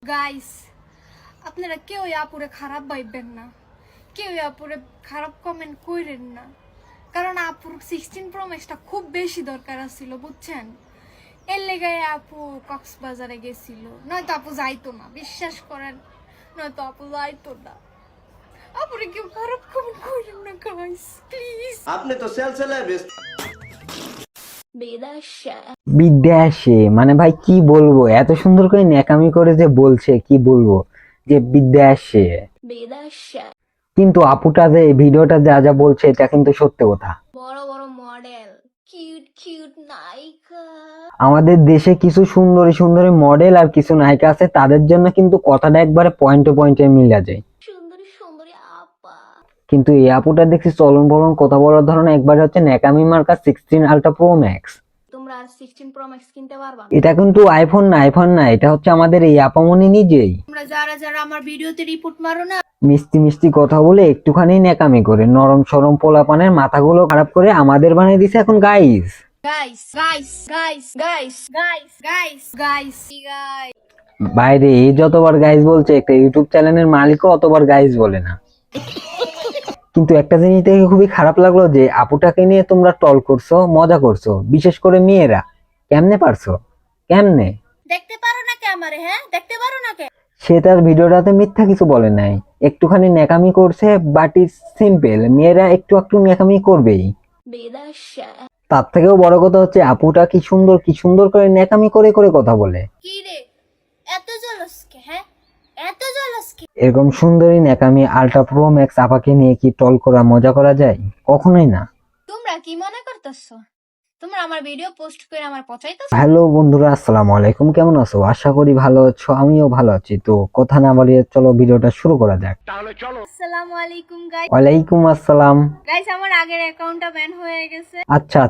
Guys, আপনারা কেউ আপুরে খারাপ ভাববেন না, কেউ আপুরে খারাপ কমেন্ট কইরেন না, কারণ আপুর 16 প্রো ম্যাক্সটা খুব বেশি দরকার ছিল, বুঝছেন? এর লেগে আপু কক্সবাজারে গেছিল, নয়তো আপু যাইতো না, বিশ্বাস করেন, নয়তো আপু যাইতো না। আপুরে কেউ খারাপ কমেন্ট কইরেন না গাইস, প্লিজ। আপনি তো সেল সেলিব্রিটি। বিদ্যাসে মানে ভাই কি বলবো, এত সুন্দর করে ন্যাকামি করে যে বলছে, কি বলবো যে বিদ্যাসে। কিন্তু আপুটা যে ভিডিওটা যা যা বলছে এটা কিন্তু সত্যি কথা। বড় বড় মডেল, কিউট কিউট নায়িকা। আমাদের দেশে কিছু সুন্দরী সুন্দরী মডেল আর কিছু নায়িকা আছে, তাদের জন্য কিন্তু কথাটা একবারে পয়েন্টে পয়েন্টে মিলা যায়। সুন্দরী সুন্দরী আপা। কিন্তু এই আপুটা দেখছি চলন বলন কথা বলার ধরনের একবারে হচ্ছে ন্যাকামি মার্কা 16 আলট্রা প্রো ম্যাক্স। তোমরা আর 16 প্রো ম্যাক্স কিনতে পারবা না। এটা কিন্তু আইফোন না, এটা হচ্ছে আমাদের এই আপামনি নিজেই। তোমরা যারা যারা আমার ভিডিওতে রিপোর্ট মারো না, মিষ্টি মিষ্টি কথা বলে একটুখানি ন্যাকামি করে নরম সরম পোলাপানের মাথাগুলো খারাপ করে আমাদের বানিয়ে দিছে এখন guys. Guys guys guys guys guys guys guys guys. বাইরে এই যতবার গাইস বলছে, একটা ইউটিউব চ্যানেলের মালিকও অতবার গাইস বলে না। কিন্তু একটা জিনিস দেখে খুবই খারাপ লাগলো যে আপুটাকে নিয়ে তোমরা টল করছো, মজা করছো, বিশেষ করে মেয়েরা। কেমনে পারছো? কেমনে? দেখতে পারো না কে আমারে? হ্যাঁ, দেখতে পারো না কে? সে তার ভিডিওটাতে মিথ্যা কিছু বলে নাই, একটুখানি ন্যাকামি করছে, বাট ইটস সিম্পল। মেয়েরা একটু একটু ন্যাকামি করবেই। তার থেকেও বড় কথা হচ্ছে আপুটা কি সুন্দর করে ন্যাকামি করে করে কথা বলে। কি রে, এত জলস কে? হ্যাঁ, এত জলস কে? এরকম সুন্দরী ন্যাকামি আলট্রা প্রো ম্যাক্স আপাকে নিয়ে কি টল করা, মজা করা যায়? কখনোই না। তোমরা কি মনে করতেছো তোমরা আমার ভিডিও পোস্ট করে আমার পচাইতেছো? হ্যালো বন্ধুরা, আসসালামু আলাইকুম। কেমন আছো? আশা করি ভালো আছো, আমিও ভালো আছি। তো কথা না বাড়িয়ে চলো ভিডিওটা শুরু করা যাক। আসসালামু আলাইকুম গাইস। ওয়ালাইকুম আসসালাম। গাইস, আমার আগের অ্যাকাউন্টটা ব্যান হয়ে গেছে। আচ্ছা।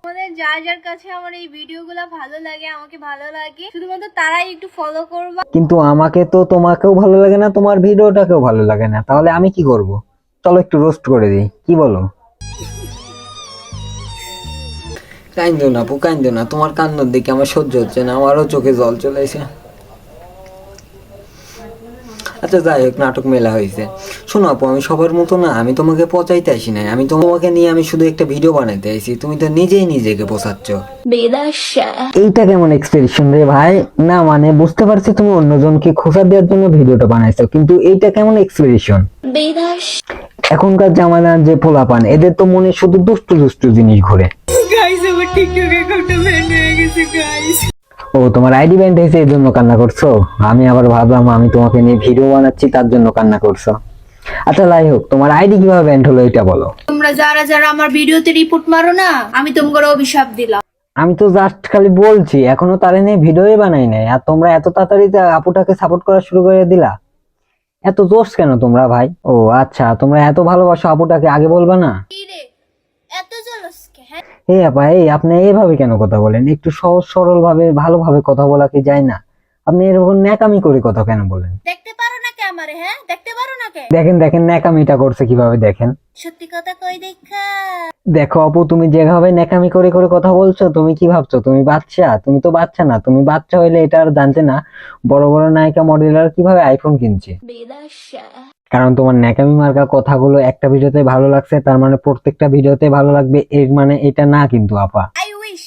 তোমাদের যার যার কাছে আমার এই ভিডিওগুলো ভালো লাগে, আমাকে ভালো লাগে, শুধুমাত্র তারাই একটু ফলো করবা। কিন্তু আমাকে তো তোমাকেও ভালো লাগে না, তোমার ভিডিওটাকেও ভালো লাগে না, তাহলে আমি কি করব? চলো একটু রোস্ট করে দিই, কি বলো? কান্দো না আপু, কান্দো না, তোমার কান্নার দিকে আমার সহ্য হচ্ছে না, আমারও চোখে জল চলে এসে। আচ্ছা যাই হোক, নাটক মেলা হয়েছে। শোনো আপু, আমি সবার মতো না, আমি তোমাকে পচাইতে আসি নাই, আমি তোমাকে নিয়ে আমি শুধু একটা ভিডিও বানাইতে আইছি। তুমি তো নিজেই নিজেকে পোষাচ্ছ। এইটা কেমন এক্সপ্রেশন রে ভাই? না মানে বুঝতে পারছি তুমি অন্যজনকে খোঁচা দেওয়ার জন্য ভিডিওটা বানাইছো, কিন্তু এইটা কেমন এক্সপ্রেশন? এখনকার জামানার যে পোলাপান, এদের তো মনে শুধু দুষ্টু দুষ্টু জিনিস ঘুরে। গাইস, আমার টিকটক অ্যাকাউন্টটা ব্যান হয়ে গেছে গাইস। ও, তোমার আইডি ব্যান্ড হয়েছে এই জন্য কান্না করছো? আমি আবার ভাবলাম আমি তোমাকে নিয়ে ভিডিও বানাচ্ছি তার জন্য কান্না করছো। আচ্ছা যাই হোক, তোমার আইডি কিভাবে ব্যান্ড হলো এটা বলো। তোমরা যারা যারা আমার ভিডিওতে রিপোর্ট মারো না, আমি তোমাকে অভিশাপ দিলাম। আমি তো জাস্ট খালি বলছি, এখনো তারে নিয়ে ভিডিওই বানাই নাই, আর তোমরা এত তাড়াতাড়ি আপুটাকে সাপোর্ট করা শুরু করে দিলা। এত জোশ কেন তোমরা ভাই? ও আচ্ছা, তোমরা এত ভালোবাসো আপুটাকে, আগে বলবা না? কি রে, এত জলস কে? হ্যাঁ, এই আপা, এই আপনি এইভাবে কেন কথা বলেন? একটু সহজ সরল ভাবে ভালোভাবে কথা বলা কি যায় না? আপনি এরকম ন্যাকামি করে কথা কেন বলেন? দেখতে পারো না কে আমারে? হ্যাঁ, দেখতে পারো না কে? দেখেন ন্যাকামিটা করছে কিভাবে, দেখেন। সত্যি কথা কই দেখা। দেখো আপু, তুমি যেভাবে ন্যাকামি করে করে কথা বলছো, তুমি কি ভাবছো তুমি বাচ্চা? তুমি তো বাচ্চা না। তুমি বাচ্চা হইলে এটা আর জানতে না বড় বড় নায়িকা মডেলার কিভাবে আইফোন কিনছে। কারণ তোমার ন্যাকামি মার্কা কথাগুলো একটা ভিডিওতে ভালো লাগছে, তার মানে প্রত্যেকটা ভিডিওতে ভালো লাগবে, এর মানে এটা না কিন্তু আপা। আই উইশ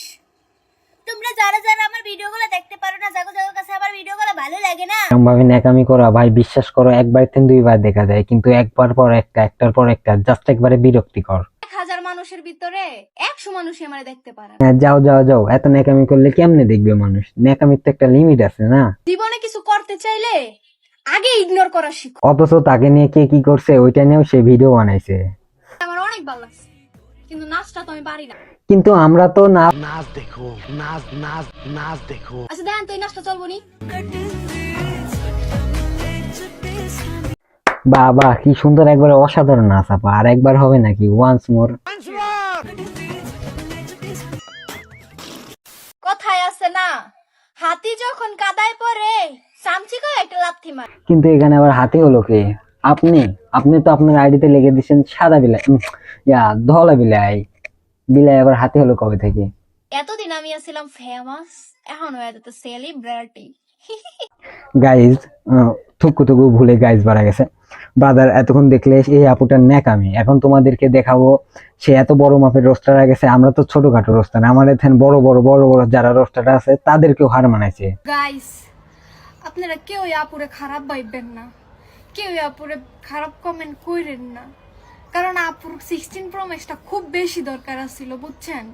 তোমরা যারা যারা আমার ভিডিওগুলো দেখতে পারো না, যাগো যাগো কাছে আমার ভিডিওগুলো ভালো লাগে না, এরকম ভাবে ন্যাকামি করা ভাই, বিশ্বাস করো একবার থেকে দুইবার দেখা যায়, কিন্তু একবার পর একটা, একটার পর একটা, জাস্ট একবারে বিরক্তিকর। 1000 মানুষের ভিতরে 100 মানুষই আমারে দেখতে পারে না। হ্যাঁ, যাও, এত ন্যাকামি করলে কেমনে দেখবে মানুষ? ন্যাকামির তো একটা লিমিট আছে না? জীবনে কিছু করতে চাইলে আগে ইগনোর করা শিখো। অথচ তাকে নিয়ে কে কি করছে ওইটা নিয়েও সে ভিডিও বানাইছে। আমার অনেক ভালো লাগছে, কিন্তু নাচটা তো আমি পারি না। কিন্তু আমরা তো না। নাচ দেখো, নাচ দেখো। আচ্ছা দেখেন তো এই নাচটা চলবো নি? বাবা কি সুন্দর, একবার অসাধারণ নাচ আপা। আর একবার হবে নাকি? Once more. কথায় আছে না, হাতি যখন কাদায় পড়ে সামচি করে একটা লাথি মারে। কিন্তু এখানে আবার হাতে হলো কে? আপনি তো আপনার আইডিতে লিখে দিচ্ছেন সাদা বিলাই, ধলা বিলাই। বিলাই আবার হাতে হলো কবে থেকে? এতদিন আমি ছিলাম ফেমাস, এখন হয়ে যেত সেলিব্রিটি। গাইজ থুকু থুকু ভুলে গাইজ বাড়া গেছে। ব্রাদার এতক্ষণ দেখলে এই আপুটার ন্যাকামি, এখন তোমাদেরকে দেখাবো সে এত বড় মাপের রোস্টার গেছে, আমরা তো ছোটখাটো রোস্টার, আমার এখানে বড় বড় বড় বড় যারা রোস্টার আছে তাদেরকেও হার মানাইছে। গাইস, আপনারা কেউ আপুরে খারাপ ভাববেন না, কেউ আপুরে খারাপ কমেন্ট কইরেন না, কারণ আপুর 16 প্রো ম্যাক্সটা খুব বেশি দরকার ছিল, বুঝছেন?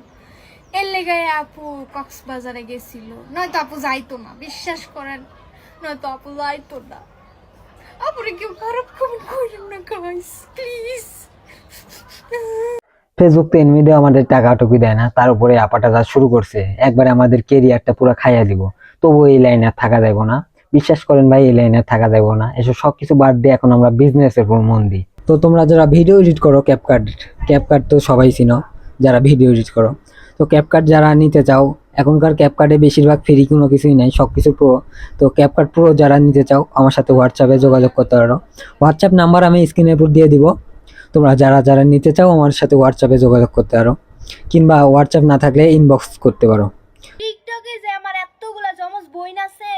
এর লেগে আপু কক্সবাজারে গেছিল, নয়তো আপু যাইতো না, বিশ্বাস করেন, নয়তো আপু যাইতো না। আপুরে কেউ খারাপ কমেন্ট কইরেন না গাইস, প্লিজ। ফেসবুক তো এমনিতেও আমাদের টাকা টুকু দেয় না, তার উপরে আপাটা যা শুরু করছে একবারে আমাদের কেরিয়ারটা পুরো খাইয়া দিব, তবু এই লাইনে আর থাকা যাবো না। বিশ্বাস করেন ভাই, এই লাইনে আর থাকা যাবো না, এসব সবকিছু বাদ দিয়ে এখন আমরা বিজনেসের উপর মন দিই। তো তোমরা যারা ভিডিও এডিট করো, ক্যাপকাট তো সবাই চিনো, যারা ভিডিও এডিট করো, তো ক্যাপকাট যারা নিতে চাও, এখনকার ক্যাপকাটে বেশিরভাগ ফ্রি কোনো কিছুই নাই, সবকিছু প্রো। তো ক্যাপকাট প্রো যারা নিতে চাও আমার সাথে হোয়াটসঅ্যাপে যোগাযোগ করতে পারো, হোয়াটসঅ্যাপ নাম্বার আমি স্ক্রিনের উপর দিয়ে দিব। তোমরা যারা যারা নিতে চাও আমার সাথে হোয়াটসঅ্যাপে যোগাযোগ করতে পারো, কিংবা হোয়াটসঅ্যাপ না থাকলে ইনবক্স করতে পারো। টিকটকে যে আমার এতগুলা জমজ বইন আছে,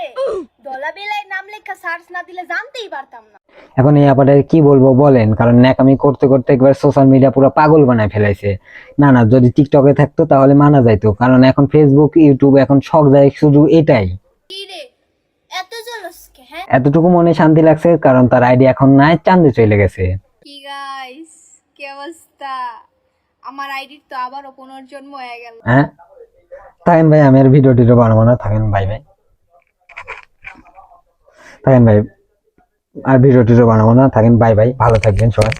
দলা বেলায় নাম লেখা সার্চ না দিলে জানতেই পারতাম না। এখন এই ব্যাপারে কি বলবো বলেন, কারণ ন্যাকামি করতে করতে একবার সোশ্যাল মিডিয়া পুরো পাগল বানায় ফেলাইছে। না না, যদি টিকটকে থাকতো তাহলে মানা যাইতো, কারণ এখন ফেসবুক ইউটিউব এখন সব জায়গায় শুধু এটাই। কি রে এত জলসকে? হ্যাঁ এতটুকু মনে শান্তি লাগছে কারণ তার আইডি এখন নাই, চাঁদে চলে গেছে। কি গাইস, কি অবস্থা? আমার আইডির তো আবারও পুনর্জন্ম হয়ে গেল। হ্যাঁ থাকেন ভাই, আমি আর ভিডিও টিডিও বানাবো না, থাকেন ভাই থাকেন ভাই, আর ভিডিও টিডিও বানাবো না, থাকেন বাই বাই, ভালো থাকবেন সবাই।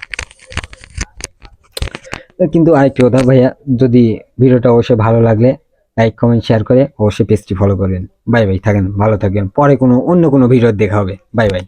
কিন্তু আরেকটি কথা ভাইয়া, যদি ভিডিওটা অবশ্যই ভালো লাগলে লাইক কমেন্ট শেয়ার করে অবশ্যই পেজটি ফলো করবেন। বাই বাই, থাকেন ভালো থাকবেন, পরে অন্য কোনো ভিডিও দেখা হবে। Bye bye.